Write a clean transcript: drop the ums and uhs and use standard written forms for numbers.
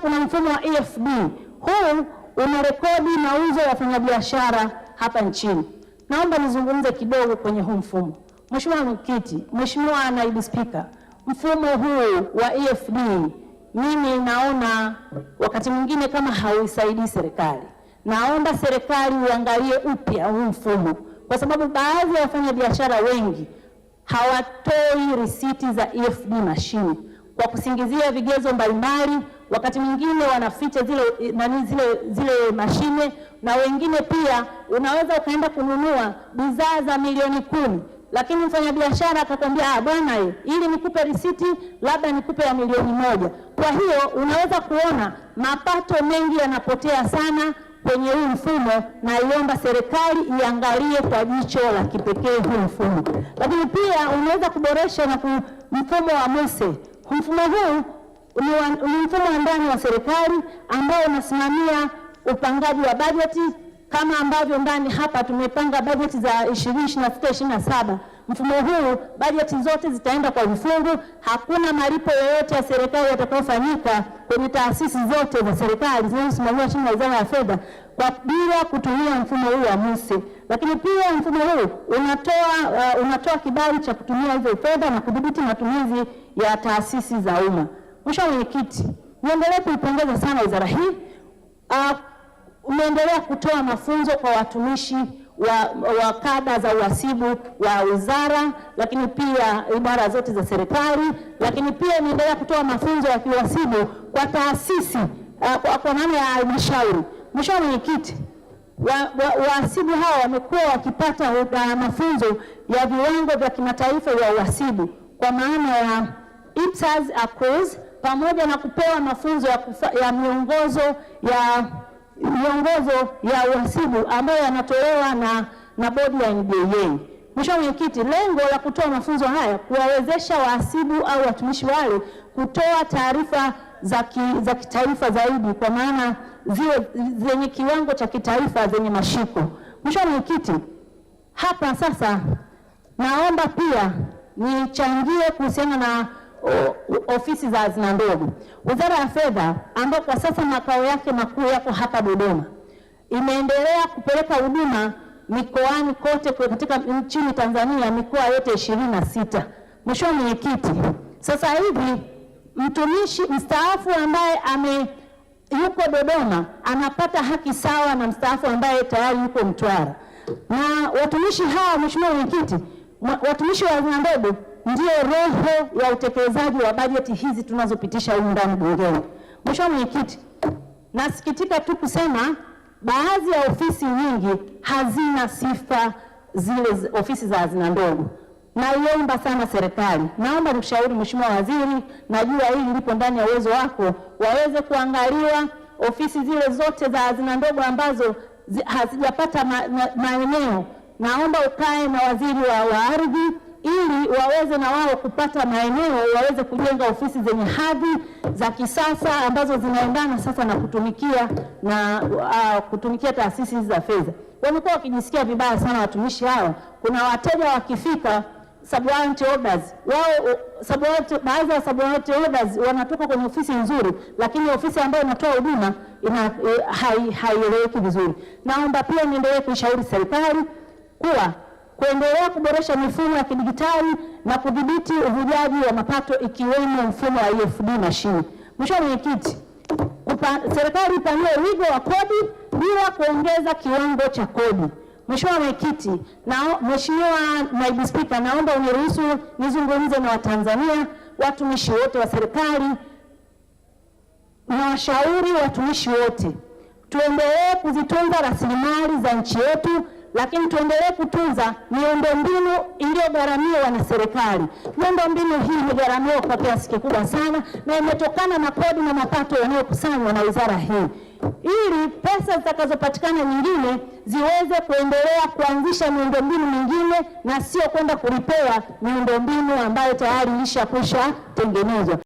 kuna mfumo wa EFD. Huu unarekodi mauzo ya wafanyabiashara hapa nchini. Naomba nizungumze kidogo kwenye huu mfumo. Mheshimiwa Mwenyekiti, Mheshimiwa Naibu Spika, mfumo huu wa EFD mimi naona wakati mwingine kama hauisaidii serikali. Naomba serikali uangalie upya huu mfumo, kwa sababu baadhi ya wafanyabiashara wengi hawatoi risiti za EFD mashine kwa kusingizia vigezo mbalimbali. Wakati mwingine wanaficha zile mashine, na wengine pia unaweza ukaenda kununua bidhaa za milioni 10, lakini mfanyabiashara akakwambia bwana, ili nikupe risiti labda nikupe ya milioni 1. Kwa hiyo unaweza kuona mapato mengi yanapotea sana kwenye huu mfumo, na iomba serikali iangalie kwa jicho la kipekee huu mfumo. Lakini pia unaweza kuboresha na mfumo wa MUSE. Mfumo huu ni mfumo wa ndani wa serikali ambao unasimamia upangaji wa bajeti, kama ambavyo ndani hapa tumepanga bajeti za 2026-2027. Mfumo huu bajeti zote zitaenda kwa vifungu. Hakuna malipo yoyote ya serikali yatakayofanyika kwenye taasisi zote za serikali zinazosimamiwa chini ya Wizara ya Fedha bila kutumia mfumo huu wa MUSE. Lakini pia mfumo huu unatoa kibali cha kutumia hizo fedha na kudhibiti matumizi ya taasisi za umma. Mheshimiwa Mwenyekiti, niendelee kuipongeza sana wizara hii. Umeendelea kutoa mafunzo kwa watumishi wa kada za uhasibu wa wizara, lakini pia idara zote za serikali, lakini pia imeendelea kutoa mafunzo ya kiuhasibu kwa taasisi kwa maana ya halmashauri. Mheshimiwa Mwenyekiti, wahasibu hawa wamekuwa wakipata mafunzo ya viwango vya kimataifa vya uhasibu kwa maana ya IPSAS Across, pamoja na kupewa mafunzo ya miongozo ya uhasibu ambayo yanatolewa na bodi ya NBAA. Mheshimiwa Mwenyekiti, lengo la kutoa mafunzo haya kuwawezesha wahasibu au watumishi wale kutoa taarifa za kitaifa zaidi, kwa maana zenye kiwango cha kitaifa zenye mashiko. Mheshimiwa Mwenyekiti, hapa sasa naomba pia nichangie kuhusiana na ofisi za hazina ndogo. Wizara ya Fedha ambayo kwa sasa makao yake makuu yako hapa Dodoma, imeendelea kupeleka huduma mikoani kote katika nchini Tanzania, mikoa yote 26. Mheshimiwa Mwenyekiti, sasa hivi mtumishi mstaafu ambaye yuko Dodoma anapata haki sawa na mstaafu ambaye tayari yuko Mtwara. Na watumishi hawa, Mheshimiwa Mwenyekiti, watumishi wa hazina ndogo ndio roho ya utekelezaji wa bajeti hizi tunazopitisha humu ndani bungeni. Mheshimiwa Mwenyekiti, nasikitika tu kusema baadhi ya ofisi nyingi hazina sifa zile ofisi za hazina ndogo. Naiomba sana serikali, naomba nikushauri Mheshimiwa Waziri, najua hili lipo ndani ya uwezo wako, waweze kuangaliwa ofisi zile zote za hazina ndogo ambazo hazijapata maeneo. Naomba ukae na waziri wa ardhi ili waweze na wao kupata maeneo, waweze kujenga ofisi zenye hadhi za kisasa ambazo zinaendana sasa na kutumikia taasisi za fedha. Wamekuwa wakijisikia vibaya sana watumishi hawa. Kuna wateja wakifika subwarranty orders, baadhi ya subwarranty orders wanatoka kwenye ofisi nzuri, lakini ofisi ambayo inatoa huduma haieleweki vizuri. Naomba pia niendelee kuishauri serikali kuendelea kuboresha mifumo ya kidijitali na kudhibiti uvujaji wa mapato, ikiwemo mfumo wa EFD mashine. Mheshimiwa Mwenyekiti, serikali ipanue wigo wa kodi bila kuongeza kiwango cha kodi. Mheshimiwa Mwenyekiti, Mheshimiwa Naibu Spika, naomba uniruhusu nizungumze na Watanzania, watumishi wote wa serikali, na washauri watumishi wote, tuendelee kuzitunza rasilimali za nchi yetu, lakini tuendelee kutunza miundombinu iliyogharamiwa na serikali. Miundombinu hii imegharamiwa kwa kiasi kikubwa sana na imetokana na kodi na mapato yanayokusanywa na wizara hii, ili pesa zitakazopatikana nyingine ziweze kuendelea kuanzisha miundombinu mingine na sio kwenda kulipewa miundombinu ambayo tayari ilishakwisha tengenezwa.